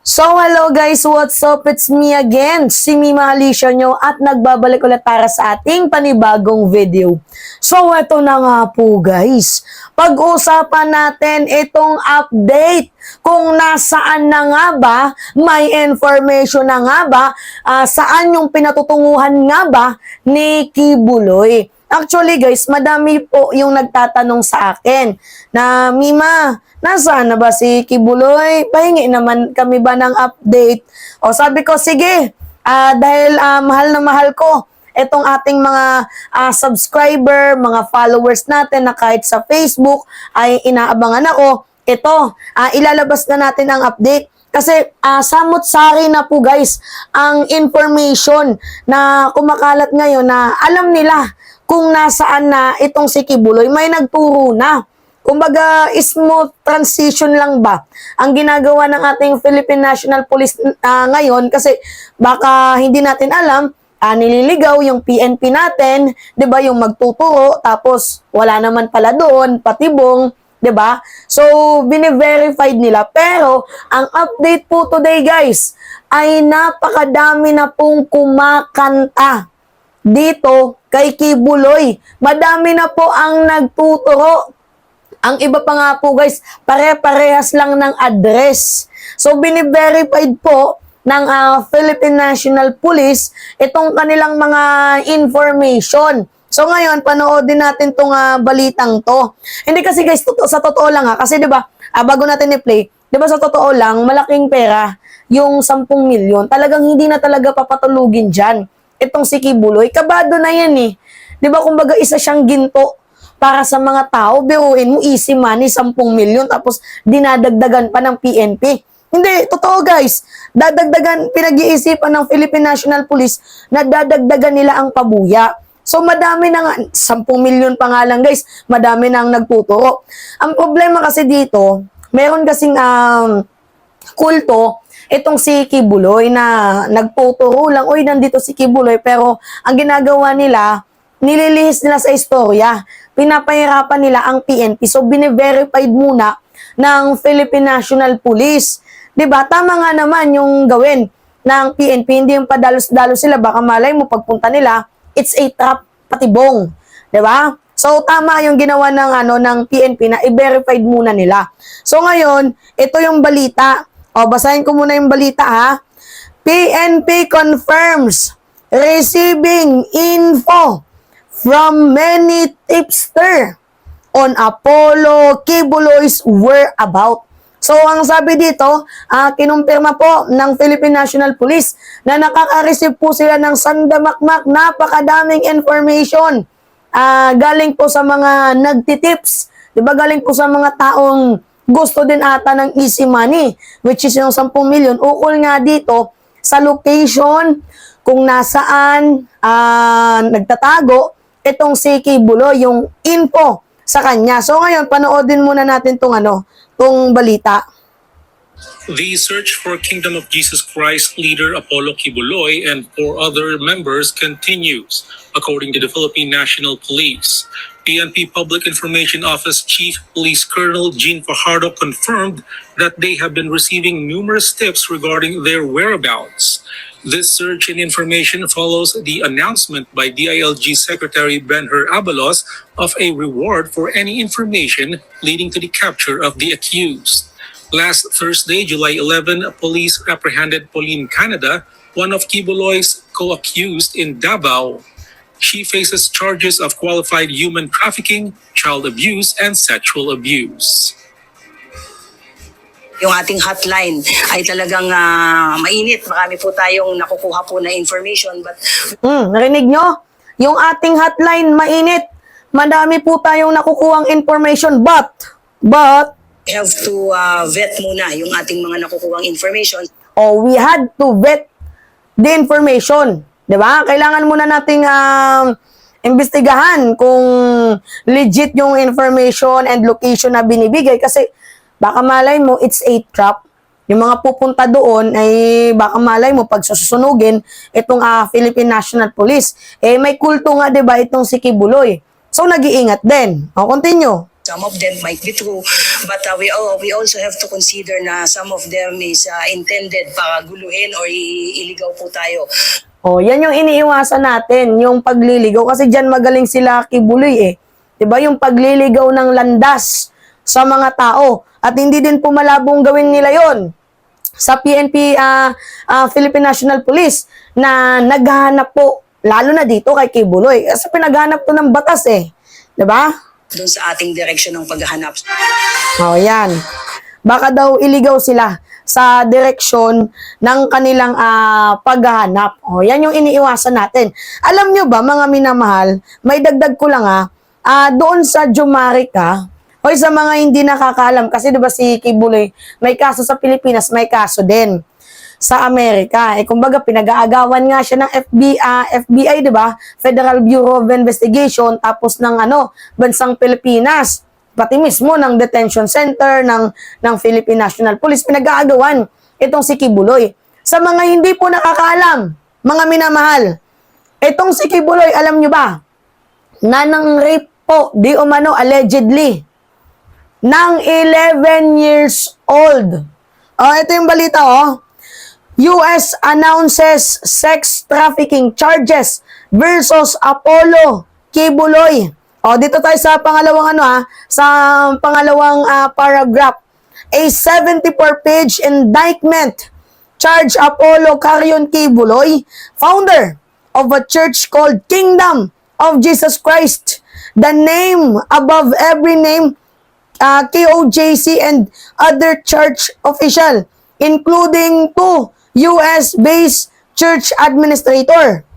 So hello guys, what's up? It's me again, si Mima Alicia nyo at nagbabalik ulit para sa ating panibagong video. So eto na nga po guys, pag-usapan natin itong update kung nasaan na nga ba, may information na nga ba, saan yung pinatutunguhan nga ba ni Kibuloy. Actually guys, madami po yung nagtatanong sa akin na Mima, nasaan na ba si Kibuloy? Pahingi naman kami ba ng update? O sabi ko, sige, dahil mahal na mahal ko itong ating mga subscriber, mga followers natin na kahit sa Facebook ay inaabangan ako. Ito, ilalabas na natin ang update. Kasi samot-sari na po guys ang information na kumakalat ngayon na alam nila kung nasaan na itong si Kibuloy. May nagturo na. Kumbaga, smooth transition lang ba ang ginagawa ng ating Philippine National Police ngayon kasi baka hindi natin alam, nililigaw yung PNP natin, 'di ba, yung magtuturo tapos wala naman pala doon, patibong, 'di ba? So, bine-verified nila. Pero ang update po today, guys, ay napakadami na pong kumakanta dito kay Kibuloy. Madami na po ang nagtuturo. Ang iba pa nga po guys, pare-parehas lang ng address. So, bini-verified po ng Philippine National Police itong kanilang mga information. So, ngayon, panoodin natin itong balitang to. Hindi kasi guys, sa totoo lang kasi diba, bago natin i-play, diba sa totoo lang, malaking pera, yung 10 milyon, talagang hindi na talaga papatulugin dyan. Itong si Kibuloy, kabado na yan eh. Diba, kumbaga isa siyang ginto para sa mga tao, biruin mo, easy money, 10 milyon, tapos dinadagdagan pa ng PNP. Hindi, totoo guys, dadagdagan, pinag-iisipan ng Philippine National Police na dadagdagan nila ang pabuya. So madami na nga, 10 milyon pa nga lang guys, madami na ang nagtuturo. Ang problema kasi dito, meron kasing kulto, itong si Kibuloy na nagtuturo lang, uy, nandito si Kibuloy, pero ang ginagawa nila, nililihis nila sa istorya. Pinapahirapan nila ang PNP. So, bine-verified muna ng Philippine National Police. Diba? Tama nga naman yung gawin ng PNP. Hindi yung padalos-dalos sila. Baka malay mo, pagpunta nila, it's a trap, patibong. Diba? So, tama yung ginawa ng PNP na i-verified muna nila. So, ngayon, ito yung balita. O, basahin ko muna yung balita ha. PNP confirms receiving info from many tipster on Apollo Kibuloy's whereabout. So, ang sabi dito, kinumpirma po ng Philippine National Police na nakaka-receive po sila ng sandamakmak, napakadaming information. Galing po sa mga nagtitips, diba? Galing po sa mga taong gusto din ata ng easy money, which is yung 10 milyon. Ukol nga dito sa location, kung nasaan nagtatago, itong si Kibuloy, yung info sa kanya. So ngayon, panoodin muna natin tong balita. The search for Kingdom of Jesus Christ leader Apollo Kibuloy and 4 other members continues, according to the Philippine National Police. PNP Public Information Office Chief Police Colonel Jean Fajardo confirmed that they have been receiving numerous tips regarding their whereabouts. This search and information follows the announcement by DILG Secretary Ben-Hur Abalos of a reward for any information leading to the capture of the accused. Last Thursday, July 11, police apprehended Pauline Canada, one of Kibuloy's co-accused in Davao. She faces charges of qualified human trafficking, child abuse, and sexual abuse. Yung ating hotline ay talagang mainit. Marami po tayong nakukuha po na information. But Narinig nyo? Yung ating hotline, mainit. Madami po tayong nakukuhang information. But, we have to vet muna yung ating mga nakukuhang information. we had to vet the information. Diba? Kailangan muna nating imbestigahan kung legit yung information and location na binibigay kasi baka malay mo, it's a trap. Yung mga pupunta doon ay baka malay mo pag susunugin itong Philippine National Police. May kulto nga 'di ba itong si Kibuloy. So nag-iingat din. Continue. Some of them might be true, but we also have to consider na some of them is intended para guluhin or iligaw po tayo. Oh, yan yung iniiwasan natin, yung pagliligaw. Kasi dyan magaling sila Kibuloy eh. 'Di ba? Yung pagliligaw ng landas sa mga tao. At hindi din po malabong gawin nila yon sa PNP, Philippine National Police, na naghahanap po, lalo na dito kay Kibuloy. Kasi pinaghanap to ng batas eh. 'Di ba? Doon sa ating direksyon ng paghahanap. Oh, yan. Baka daw iligaw sila sa direksyon ng kanilang paghahanap. Oh, yan yung iniiwasan natin. Alam nyo ba, mga minamahal, may dagdag ko lang doon sa Jumarica, o sa mga hindi nakakaalam, kasi diba si Kibuloy, may kaso sa Pilipinas, may kaso din sa Amerika. Kumbaga, pinag-aagawan nga siya ng FBI, di ba? Federal Bureau of Investigation, tapos ng bansang Pilipinas. Pati mismo ng detention center ng Philippine National Police, pinag-aagawan itong si Kibuloy. Sa mga hindi po nakakaalam, mga minamahal, itong si Kibuloy, alam nyo ba, na nang rape po, di umano, allegedly, ng 11 years old. Ito yung balita, US announces sex trafficking charges versus Apollo Kibuloy. Dito tayo sa pangalawang sa pangalawang paragraph. A 74-page indictment charge Apollo Carrion Kibuloy, founder of a church called Kingdom of Jesus Christ, the name above every name, KOJC, and other church official, including 2 US-based church administrator,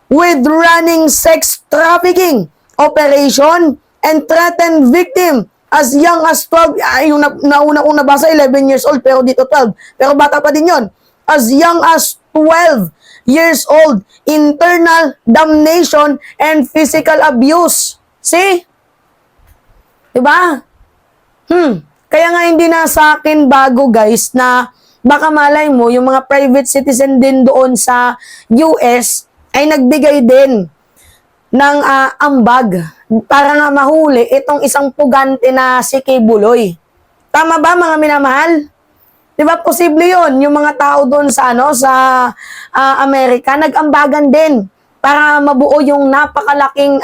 with running sex trafficking operation and threatened victim as young as 12. Yung nauna kong nabasa, 11 years old, pero dito 12. Pero bata pa din yon. As young as 12 years old, internal damnation and physical abuse. See? Diba? Kaya nga hindi na sa akin bago, guys, na baka malay mo, yung mga private citizen din doon sa US ay nagbigay din ng ambag para nga mahuli itong isang pugante na si Kibuloy. Tama ba, mga minamahal? Di ba posible yon? Yung mga tao doon sa sa Amerika nag-ambagan din para mabuo yung napakalaking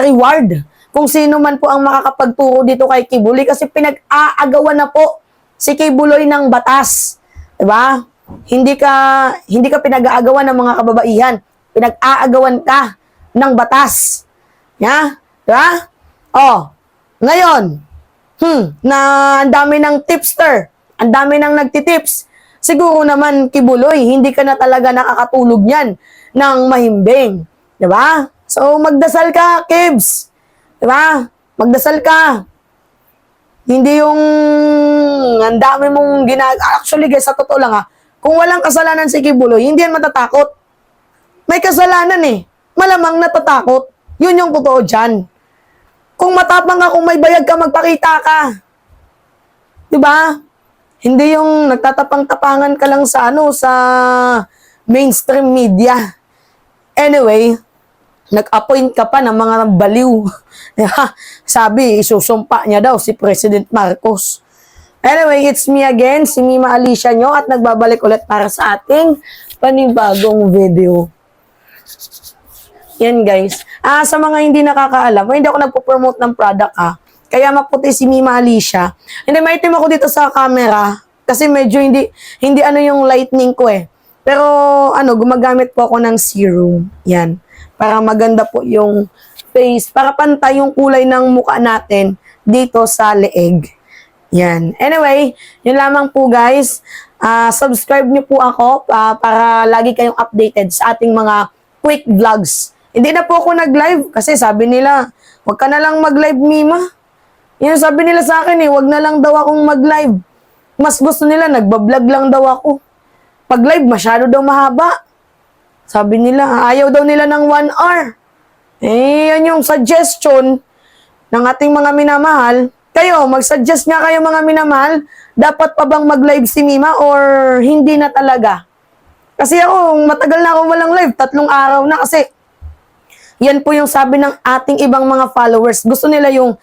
reward kung sino man po ang makakapagturo dito kay Kibuloy, kasi pinag-aagawan na po si Kibuloy ng batas. Diba? Hindi ka pinag-aagawan ng mga kababaihan. Pinag-aagawan ka ng batas. Ya? Diba? Ngayon, na ang dami ng tipster, ang dami ng nagtitips. Siguro naman, Kibuloy, hindi ka na talaga nakakatulog niyan ng mahimbing. Diba? So, magdasal ka, Kibs. Diba? Magdasal ka. Hindi yung ang dami mong actually, guys, sa totoo lang kung walang kasalanan si Kibuloy, hindi yan matatakot. May kasalanan malamang natatakot. Yun yung totoo dyan. Kung matapang ka, kung may bayag ka, magpakita ka. Diba? Hindi yung nagtatapang-tapangan ka lang sa sa mainstream media. Anyway, nag-appoint ka pa ng mga baliw. Sabi, isusumpa niya daw si President Marcos. Anyway, it's me again, si Mima Alicia nyo, at nagbabalik ulit para sa ating panibagong video. Yan, guys. Sa mga hindi nakakaalam, hindi ako nagpo-promote ng product kaya maputi si Mima Alicia. Hindi, maitim ako dito sa camera kasi medyo hindi yung lightning ko Pero gumagamit po ako ng serum. Yan. Para maganda po yung face, para pantay yung kulay ng mukha natin dito sa leeg. Yan. Anyway, yun lamang po, guys. Subscribe niyo po ako para lagi kayong updated sa ating mga quick vlogs. Hindi na po ako nag-live kasi sabi nila, wag ka na lang mag-live, Mima. Yan sabi nila sa akin wag na lang daw akong mag-live. Mas gusto nila, nagbablog lang daw ako. Pag live, masyado daw mahaba. Sabi nila, ayaw daw nila ng 1 hour. Yan yung suggestion ng ating mga minamahal. Kayo, mag-suggest nga kayo, mga minamahal, dapat pa bang mag-live si Mima or hindi na talaga? Kasi ako, matagal na ako walang live, 3 araw na kasi Yan po yung sabi ng ating ibang mga followers. Gusto nila yung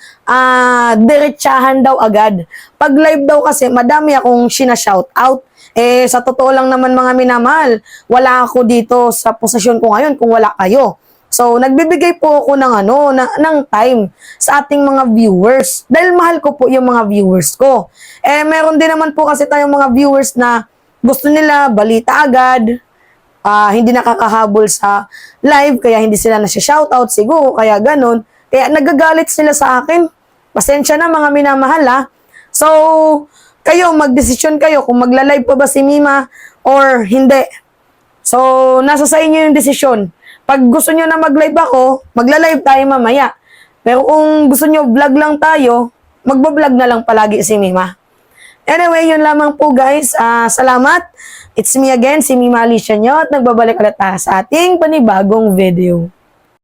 diretsahan daw agad. Pag live daw kasi, madami akong shout out. Eh, sa totoo lang naman mga minamahal, wala ako dito sa posisyon ko ngayon kung wala kayo. So, nagbibigay po ako ng ng time sa ating mga viewers. Dahil mahal ko po yung mga viewers ko. Eh, meron din naman po kasi tayong mga viewers na gusto nila balita agad, hindi nakakahabol sa live, kaya hindi sila nasi-shoutout siguro, kaya ganun. Kaya nagagalit sila sa akin. Pasensya na mga minamahal ha. So, kayo, magdesisyon kayo kung magla-live pa ba si Mima or hindi. So, nasa sa inyo yung desisyon. Pag gusto nyo na mag-live ako, magla-live tayo mamaya. Pero kung gusto nyo vlog lang tayo, magbablog na lang palagi si Mima. Anyway, yun lamang po guys. Salamat. It's me again, si Mima Alicia nyo, at nagbabalik ulit sa ating panibagong video.